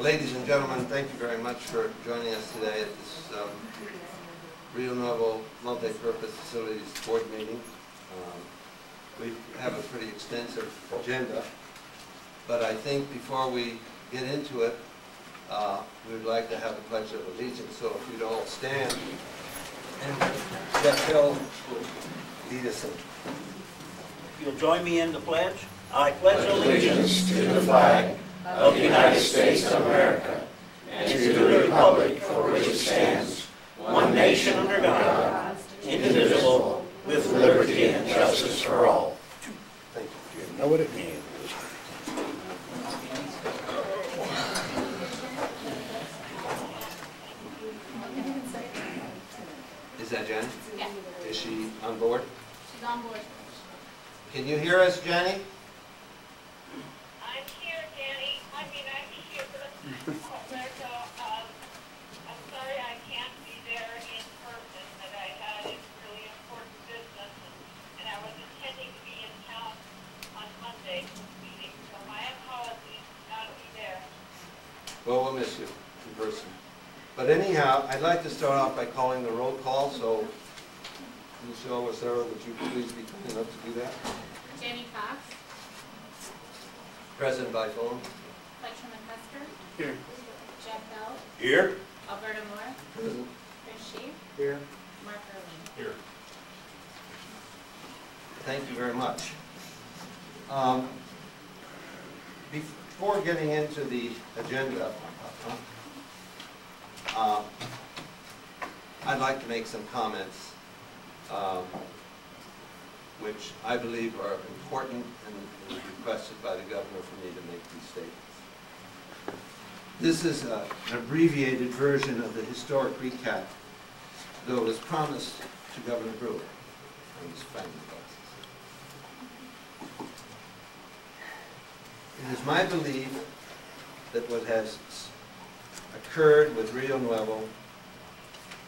Ladies and gentlemen, thank you very much for joining us today at this Rio Nuevo Multi-Purpose Facilities Board meeting. We have a pretty extensive agenda, but I think before we get into it, we would like to have a pledge of allegiance. So if you'd all stand, and Jeff Hill will lead us in. You'll join me in the pledge? I pledge allegiance to the flag of the United States of America and to the republic for which it stands, one nation under God, indivisible, with liberty and justice for all. Thank you. You know what it means. Is that Jen? Yeah. Is she on board? She's on board. Can you hear us, Jenny? I'm here, Danny. I'm here. Alberto, I'm sorry I can't be there in person, but I had a really important business, and I was intending to be in town on Monday for the meeting, so my apologies not to be there. Well, we'll miss you in person. But anyhow, I'd like to start off by calling the roll call, so Michelle or Sarah, would you please be kind enough to do that? Jamie Cox. Present by phone. Fletcher McCusker. Here. Jeff Bell. Here. Alberto Moore. Present. Chris Sheep. Here. Mark Irwin. Here. Thank you very much. Before getting into the agenda, I'd like to make some comments which I believe are important and requested by the governor for me to make these statements. This is an abbreviated version of the historic recap that was promised to Governor Brewer. I'm just finding the glasses. It is my belief that what has occurred with Rio Nuevo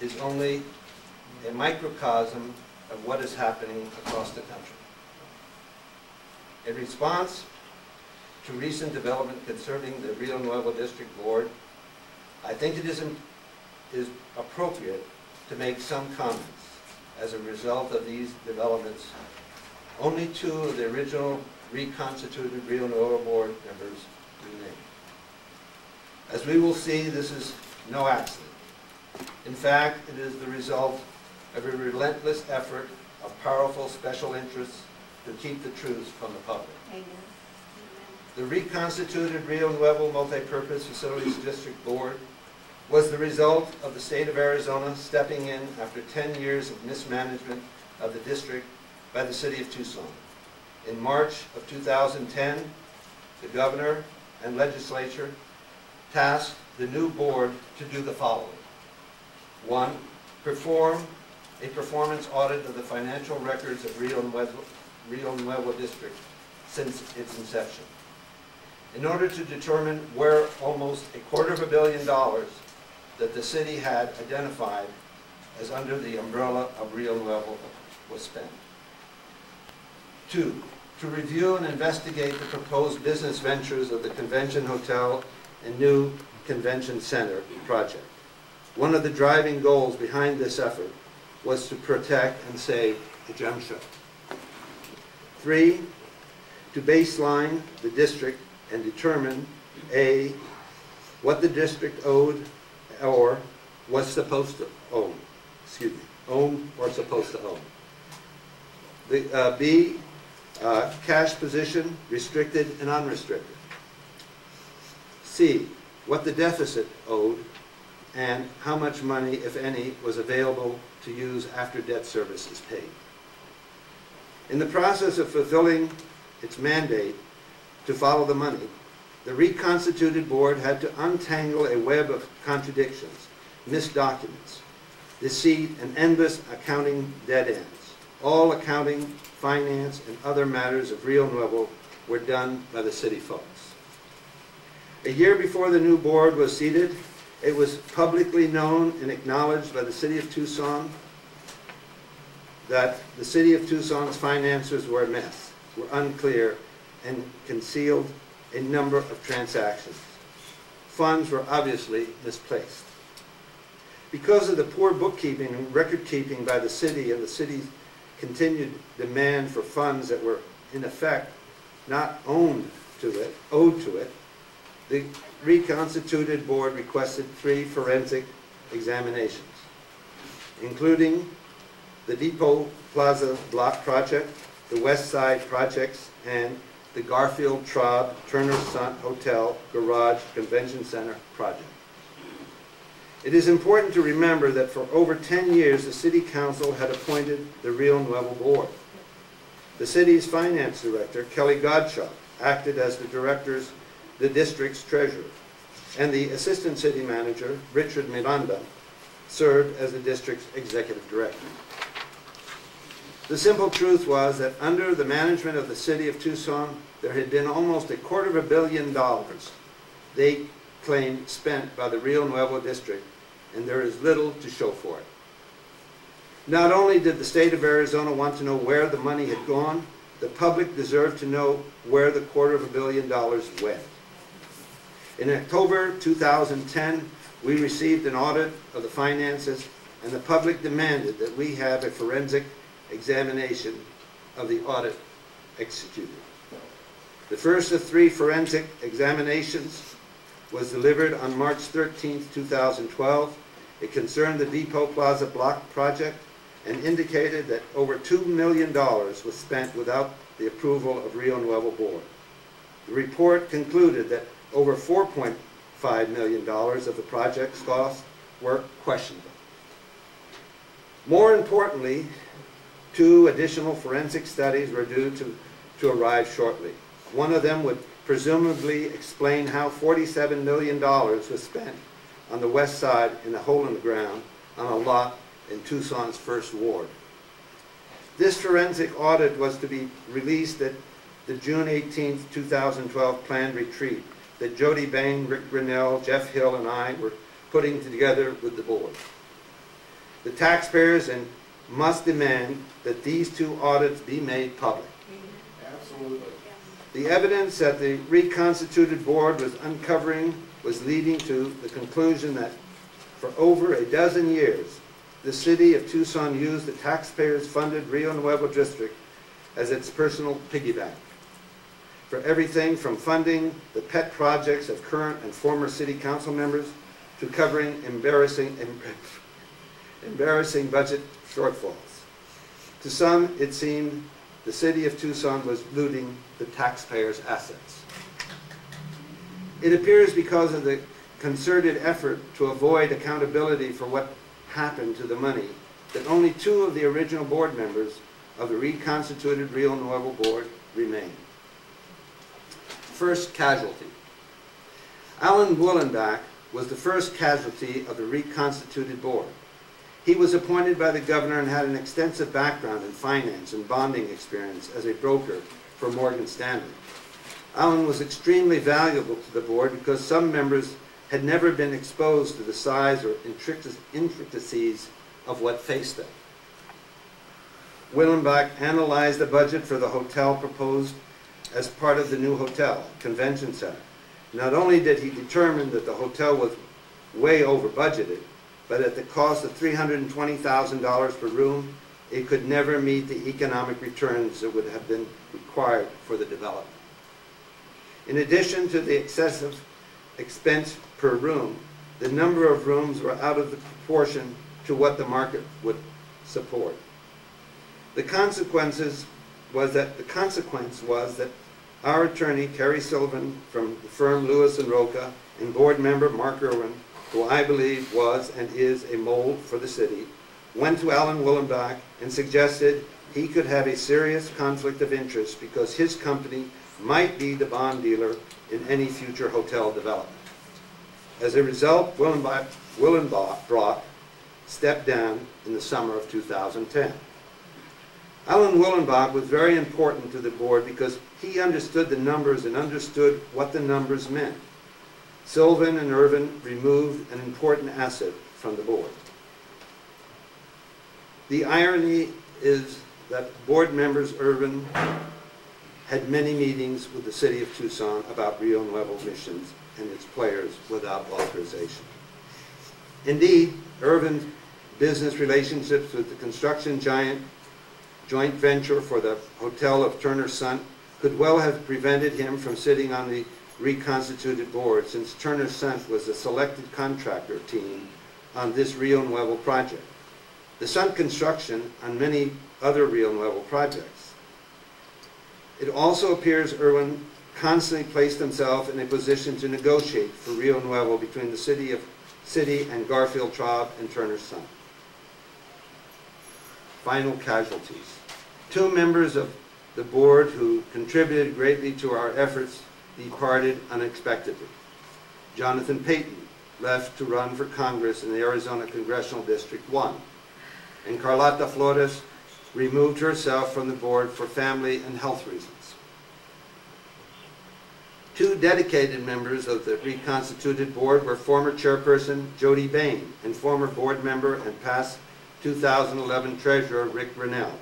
is only a microcosm of what is happening across the country. In response to recent development concerning the Rio Nuevo District Board, I think it is appropriate to make some comments as a result of these developments. Only two of the original reconstituted Rio Nuevo Board members remain. As we will see, this is no accident. In fact, it is the result of a relentless effort of powerful special interests to keep the truth from the public. Amen. The reconstituted Rio Nuevo Multi-Purpose Facilities District Board was the result of the state of Arizona stepping in after 10 years of mismanagement of the district by the City of Tucson. In March of 2010, the governor and legislature tasked the new board to do the following. 1, perform a performance audit of the financial records of Rio Nuevo District since its inception, in order to determine where almost $250 million that the city had identified as under the umbrella of Rio Nuevo was spent. 2, to review and investigate the proposed business ventures of the Convention Hotel and new Convention Center project. One of the driving goals behind this effort was to protect and save the gem show. 3, to baseline the district and determine A, what the district owed or was supposed to own. Own or supposed to own. B, cash position, restricted and unrestricted. C, what the deficit owed and how much money, if any, was available to use after debt service is paid. In the process of fulfilling its mandate to follow the money, the reconstituted board had to untangle a web of contradictions, missed documents, deceit, and endless accounting dead ends. All accounting, finance, and other matters of Rio Nuevo were done by the city folks. A year before the new board was seated, it was publicly known and acknowledged by the City of Tucson that the City of Tucson's finances were a mess, were unclear, and concealed a number of transactions. funds were obviously misplaced. Because of the poor bookkeeping and record keeping by the city and the city's continued demand for funds that were in effect not owed to it, the reconstituted board requested 3 forensic examinations, including the Depot Plaza Block Project, the West Side Projects, and the Garfield Traub Turner Sun Hotel Garage Convention Center project. It is important to remember that for over 10 years, the City Council had appointed the Rio Nuevo Board. The city's finance director, Kelly Godshaw, acted as the district's treasurer, and the assistant city manager, Richard Miranda, served as the district's executive director. The simple truth was that under the management of the City of Tucson, there had been almost $250 million they claimed spent by the Rio Nuevo district, and there is little to show for it. Not only did the state of Arizona want to know where the money had gone, the public deserved to know where the $250 million went. In October 2010, we received an audit of the finances, and the public demanded that we have a forensic examination of the audit executed. The first of 3 forensic examinations was delivered on March 13, 2012. It concerned the Depot Plaza Block project and indicated that over $2 million was spent without the approval of Rio Nuevo Board. The report concluded that over $4.5 million of the project's costs were questionable. More importantly, 2 additional forensic studies were due to arrive shortly. One of them would presumably explain how $47 million was spent on the west side in a hole in the ground on a lot in Tucson's first ward. This forensic audit was to be released at the June 18, 2012 planned retreat that Jody Bain, Rick Grinnell, Jeff Hill, and I were putting together with the board. The taxpayers must demand that these 2 audits be made public. Absolutely. The evidence that the reconstituted board was uncovering was leading to the conclusion that for over a dozen years, the City of Tucson used the taxpayers-funded Rio Nuevo district as its personal piggy bank for everything from funding the pet projects of current and former city council members to covering embarrassing budget shortfalls. To some, it seemed the City of Tucson was looting the taxpayers' assets. It appears because of the concerted effort to avoid accountability for what happened to the money that only 2 of the original board members of the reconstituted Rio Nuevo Board remain. First casualty. Alan Wollenbach was the first casualty of the reconstituted board. He was appointed by the governor and had an extensive background in finance and bonding experience as a broker for Morgan Stanley. Alan was extremely valuable to the board because some members had never been exposed to the size or intricacies of what faced them. Willenbach analyzed the budget for the hotel proposed as part of the new hotel, convention center. Not only did he determine that the hotel was way over budgeted, but at the cost of $320,000 per room, it could never meet the economic returns that would have been required for the development. In addition to the excessive expense per room, the number of rooms were out of the proportion to what the market would support. The consequence was that our attorney, Terry Sullivan, from the firm Lewis and Roca, and board member Mark Irwin, who I believe was and is a mole for the city, went to Alan Wollenbach and suggested he could have a serious conflict of interest because his company might be the bond dealer in any future hotel development. As a result, Wollenbach stepped down in the summer of 2010. Alan Wollenbach was very important to the board because he understood the numbers and understood what the numbers meant. Sylvan and Irvin removed an important asset from the board. The irony is that board members Irvin had many meetings with the City of Tucson about Rio Nuevo missions and its players without authorization. Indeed, Irvin's business relationships with the construction giant joint venture for the Hotel of Turner Son could well have prevented him from sitting on the reconstituted board, since Turner Son was a selected contractor team on this Rio Nuevo project. The Son construction on many other Rio Nuevo projects. It also appears Irwin constantly placed himself in a position to negotiate for Rio Nuevo between the city and Garfield Traub and Turner Son. Final casualties. 2 members of the board who contributed greatly to our efforts departed unexpectedly. Jonathan Payton left to run for Congress in the Arizona Congressional District 1, and Carlota Flores removed herself from the board for family and health reasons. 2 dedicated members of the reconstituted board were former chairperson Jody Bain and former board member and past 2011 treasurer Rick Rennell.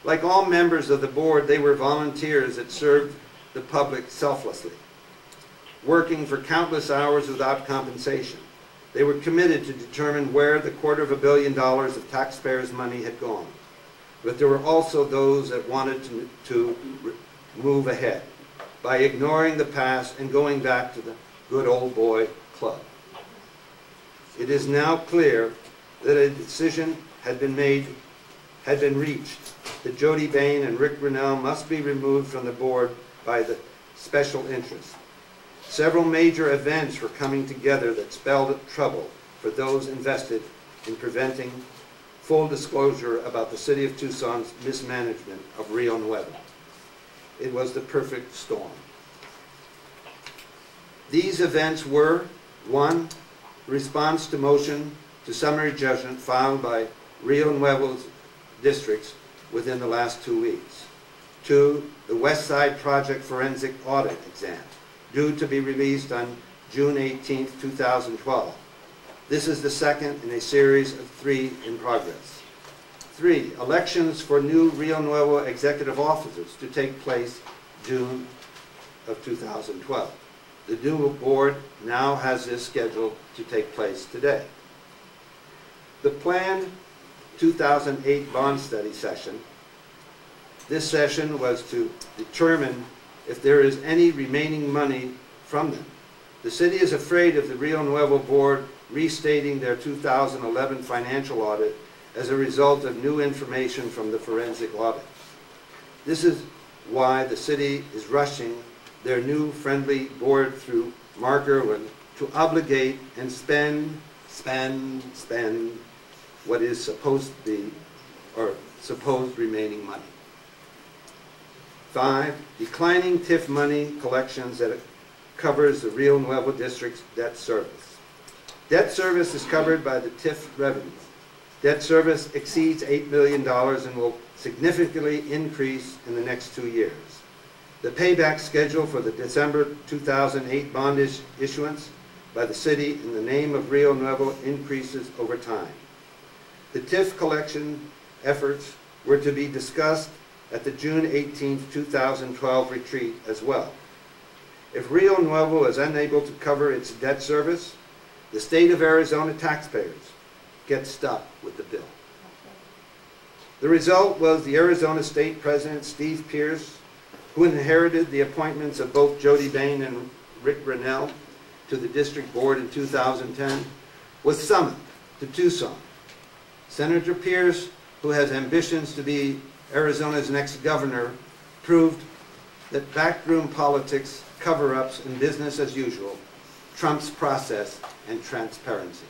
Like all members of the board, they were volunteers that served the public selflessly, working for countless hours without compensation. They were committed to determine where the $250 million of taxpayers' money had gone. But there were also those that wanted to move ahead by ignoring the past and going back to the good old boy club. It is now clear that a decision had been reached that Jody Bain and Rick Rennell must be removed from the board by the special interest. Several major events were coming together that spelled trouble for those invested in preventing full disclosure about the City of Tucson's mismanagement of Rio Nuevo. It was the perfect storm. These events were: 1, response to motion to summary judgment filed by Rio Nuevo's districts within the last 2 weeks. 2, the West Side Project forensic audit exam, due to be released on June 18, 2012. This is the second in a series of 3 in progress. 3, elections for new Rio Nuevo executive officers to take place June of 2012. The new board now has this scheduled to take place today. The planned 2008 bond study session. This session was to determine if there is any remaining money from them. The city is afraid of the Rio Nuevo board restating their 2011 financial audit as a result of new information from the forensic audit. This is why the city is rushing their new friendly board through Mark Irwin to obligate and spend what is supposed to be, or supposed remaining money. 5, declining TIF money collections that covers the Rio Nuevo District's debt service. Debt service is covered by the TIF revenue. Debt service exceeds $8 million and will significantly increase in the next 2 years. The payback schedule for the December 2008 bond issuance by the city in the name of Rio Nuevo increases over time. The TIF collection efforts were to be discussed at the June 18, 2012 retreat as well. If Rio Nuevo is unable to cover its debt service, the state of Arizona taxpayers get stuck with the bill. The result was the Arizona State President, Steve Pierce, who inherited the appointments of both Jody Bain and Rick Rennell to the district board in 2010, was summoned to Tucson. Senator Pierce, who has ambitions to be Arizona's next governor, proved that backroom politics, cover-ups, and business as usual trumps process and transparency.